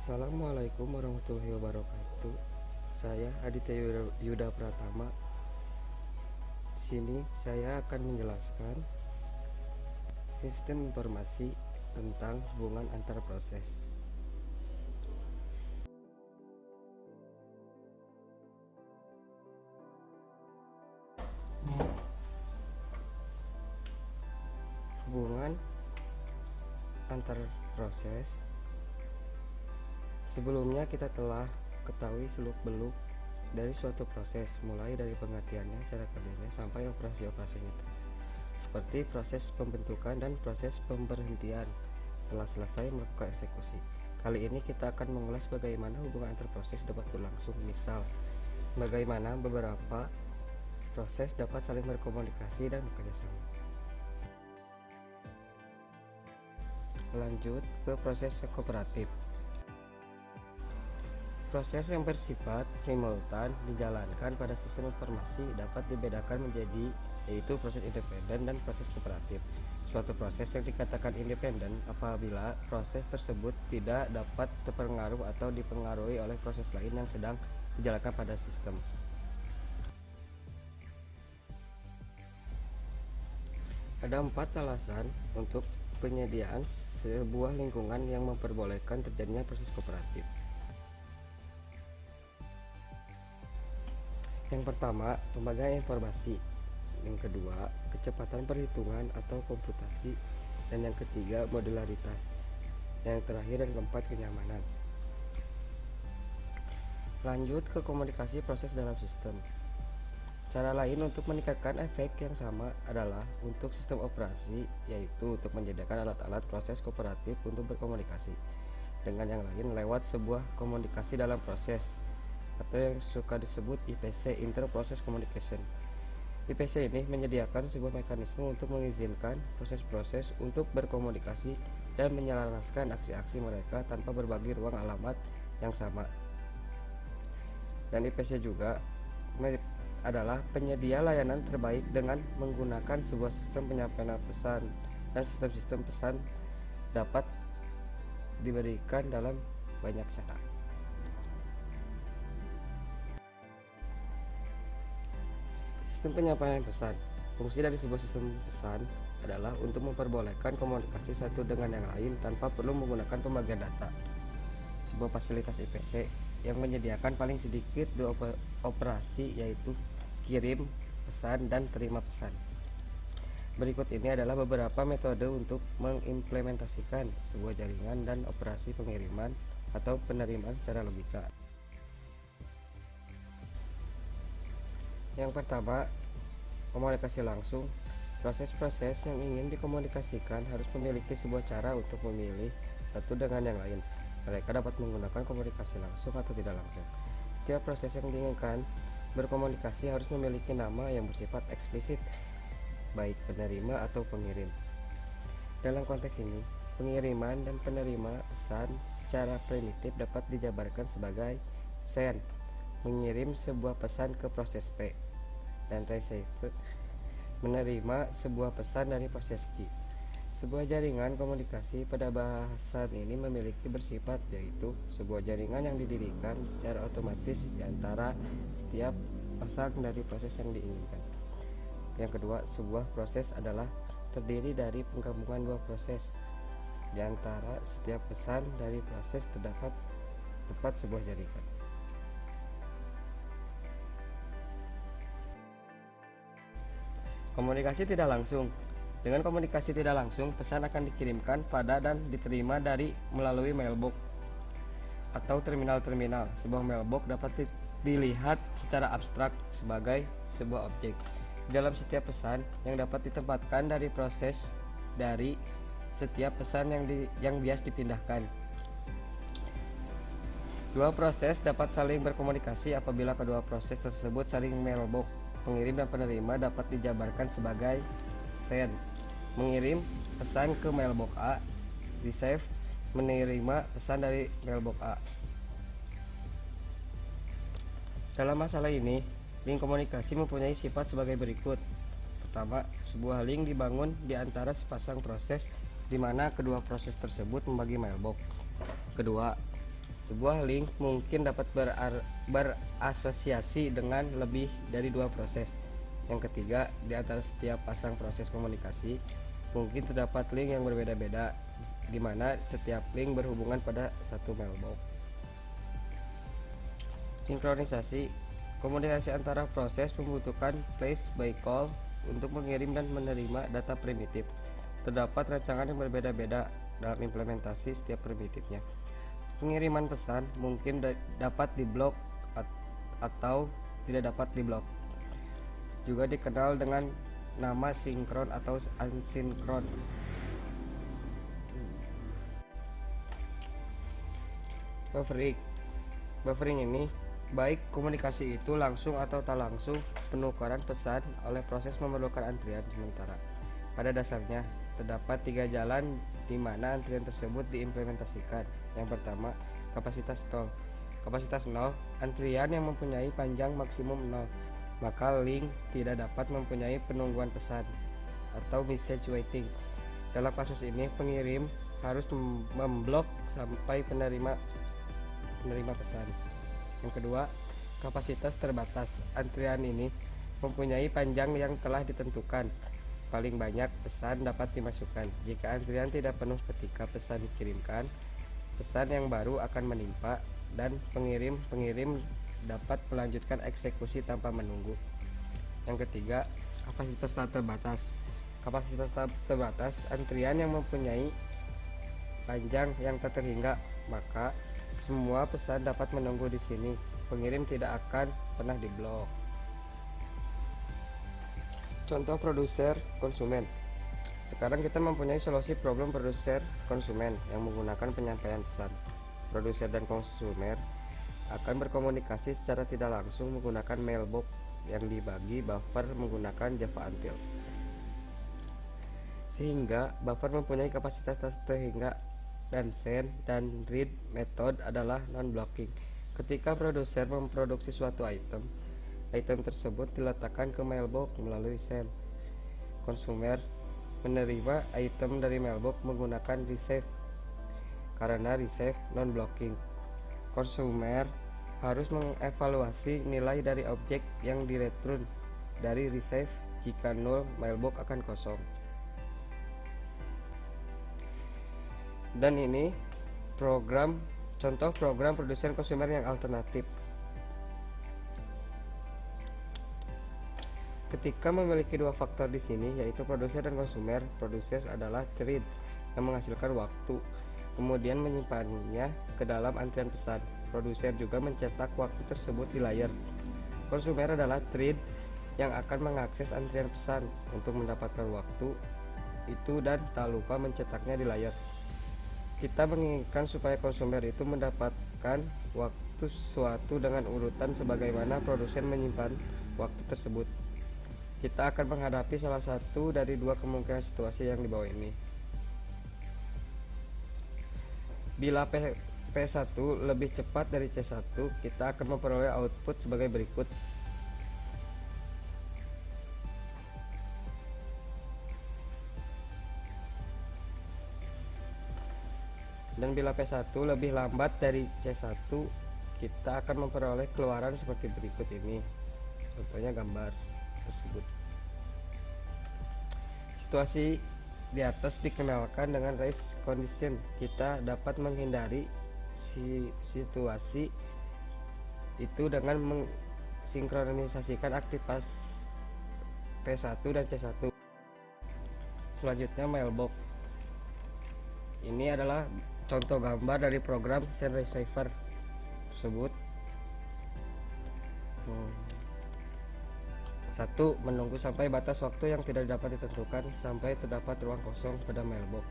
Assalamualaikum warahmatullahi wabarakatuh. Saya Aditya Yuda Pratama. Di sini saya akan menjelaskan sistem informasi tentang hubungan antar proses. Hubungan antar proses. Sebelumnya kita telah ketahui seluk-beluk dari suatu proses, mulai dari pengertiannya, cara kerjanya, sampai operasi-operasinya itu, seperti proses pembentukan dan proses pemberhentian setelah selesai melakukan eksekusi. Kali ini kita akan mengulas bagaimana hubungan antar proses dapat berlangsung, misal bagaimana beberapa proses dapat saling berkomunikasi dan bekerjasama. Lanjut ke proses kooperatif. Proses yang bersifat simultan dijalankan pada sistem informasi dapat dibedakan menjadi yaitu proses independen dan proses kooperatif. Suatu proses yang dikatakan independen apabila proses tersebut tidak dapat terpengaruh atau dipengaruhi oleh proses lain yang sedang dijalankan pada sistem. Ada 4 alasan untuk penyediaan sebuah lingkungan yang memperbolehkan terjadinya proses kooperatif. Yang pertama, pembagian informasi. Yang kedua, kecepatan perhitungan atau komputasi. Dan yang ketiga, modularitas. Yang terakhir dan keempat, kenyamanan. Lanjut ke komunikasi proses dalam sistem. Cara lain untuk meningkatkan efek yang sama adalah untuk sistem operasi, yaitu untuk menyediakan alat-alat proses kooperatif untuk berkomunikasi dengan yang lain lewat sebuah komunikasi dalam proses, atau yang suka disebut IPC, Inter-Process Communication. IPC ini menyediakan sebuah mekanisme untuk mengizinkan proses-proses untuk berkomunikasi dan menyelaraskan aksi-aksi mereka tanpa berbagi ruang alamat yang sama. Dan IPC juga adalah penyedia layanan terbaik dengan menggunakan sebuah sistem penyampaian pesan, dan sistem-sistem pesan dapat diberikan dalam banyak cara. Sistem penyampaian pesan. Fungsi dari sebuah sistem pesan adalah untuk memperbolehkan komunikasi satu dengan yang lain tanpa perlu menggunakan pembagian data. Sebuah fasilitas IPC yang menyediakan paling sedikit 2 operasi, yaitu kirim pesan dan terima pesan. Berikut ini adalah beberapa metode untuk mengimplementasikan sebuah jaringan dan operasi pengiriman atau penerimaan secara logika. Yang pertama, komunikasi langsung. Proses-proses yang ingin dikomunikasikan harus memiliki sebuah cara untuk memilih satu dengan yang lain. Mereka dapat menggunakan komunikasi langsung atau tidak langsung. Setiap proses yang diinginkan berkomunikasi harus memiliki nama yang bersifat eksplisit, baik penerima atau pengirim. Dalam konteks ini, pengiriman dan penerima pesan secara primitif dapat dijabarkan sebagai send, mengirim sebuah pesan ke proses P, dan receive, menerima sebuah pesan dari proses Q. Sebuah jaringan komunikasi pada bahasan ini memiliki bersifat, yaitu sebuah jaringan yang didirikan secara otomatis di antara setiap pasang dari proses yang diinginkan. Yang kedua, sebuah proses adalah terdiri dari penggabungan 2 proses. Di antara setiap pesan dari proses terdapat tepat sebuah jaringan. Komunikasi tidak langsung. Dengan komunikasi tidak langsung, pesan akan dikirimkan pada dan diterima melalui mailbox atau terminal-terminal. Sebuah mailbox dapat dilihat secara abstrak sebagai sebuah objek dalam setiap pesan yang dapat ditempatkan dari proses dari setiap pesan yang bias dipindahkan. 2 proses dapat saling berkomunikasi apabila kedua proses tersebut saling mailbox. Pengirim dan penerima dapat dijabarkan sebagai send, mengirim pesan ke mailbox A, receive, menerima pesan dari mailbox A. Dalam masalah ini, link komunikasi mempunyai sifat sebagai berikut. Pertama, sebuah link dibangun di antara sepasang proses di mana kedua proses tersebut membagi mailbox. Kedua, Sebuah link mungkin dapat berasosiasi dengan lebih dari dua proses. Yang ketiga, di antara setiap pasang proses komunikasi, mungkin terdapat link yang berbeda-beda, di mana setiap link berhubungan pada satu mailbox. Sinkronisasi. Komunikasi antara proses membutuhkan place by call untuk mengirim dan menerima data primitif. Terdapat rancangan yang berbeda-beda dalam implementasi setiap primitifnya. Pengiriman pesan mungkin dapat diblok atau tidak dapat diblok. Juga dikenal dengan nama sinkron atau asinkron. Buffering ini baik komunikasi itu langsung atau tak langsung, penukaran pesan oleh proses memerlukan antrian sementara. Pada dasarnya, terdapat 3 jalan di mana antrian tersebut diimplementasikan. Yang pertama, kapasitas 0. Kapasitas 0, antrian yang mempunyai panjang maksimum 0, maka link tidak dapat mempunyai penungguan pesan atau message waiting. Dalam kasus ini, pengirim harus memblok sampai penerima pesan. Yang kedua, kapasitas terbatas. Antrian ini mempunyai panjang yang telah ditentukan. Paling banyak pesan dapat dimasukkan. Jika antrian tidak penuh ketika pesan dikirimkan, pesan yang baru akan menimpa dan pengirim dapat melanjutkan eksekusi tanpa menunggu. Yang ketiga, kapasitas tak terbatas. Kapasitas tak terbatas, antrian yang mempunyai panjang yang tak terhingga, maka semua pesan dapat menunggu di sini. Pengirim tidak akan pernah diblok. Contoh produser konsumen. Sekarang kita mempunyai solusi problem produser konsumen yang menggunakan penyampaian pesan. Produser dan konsumer akan berkomunikasi secara tidak langsung menggunakan mailbox yang dibagi buffer menggunakan Java Until. Sehingga buffer mempunyai kapasitas terhingga dan send dan read method adalah non-blocking. Ketika produser memproduksi suatu item tersebut diletakkan ke mailbox melalui send. Konsumer menerima item dari mailbox menggunakan receive. Karena receive non-blocking, konsumer harus mengevaluasi nilai dari objek yang direturn dari receive. Jika nol, mailbox akan kosong. Dan ini contoh program produsen konsumer yang alternatif. Ketika memiliki dua faktor di sini, yaitu produser dan konsumer. Produser adalah thread yang menghasilkan waktu, kemudian menyimpannya ke dalam antrian pesan. Produser juga mencetak waktu tersebut di layar. Konsumer adalah thread yang akan mengakses antrian pesan untuk mendapatkan waktu itu dan tak lupa mencetaknya di layar. Kita menginginkan supaya konsumer itu mendapatkan waktu sesuatu dengan urutan sebagaimana produsen menyimpan waktu tersebut. Kita akan menghadapi salah satu dari dua kemungkinan situasi yang di bawah ini. Bila P1 lebih cepat dari C1, kita akan memperoleh output sebagai berikut. Dan bila P1 lebih lambat dari C1, kita akan memperoleh keluaran seperti berikut ini. Contohnya gambar tersebut. Situasi di atas dikenalkan dengan race condition. Kita dapat menghindari situasi itu dengan mensinkronisasikan aktivitas P1 dan C1. Selanjutnya mailbox. Ini adalah contoh gambar dari program send receiver tersebut. 1. Menunggu sampai batas waktu yang tidak dapat ditentukan sampai terdapat ruang kosong pada mailbox.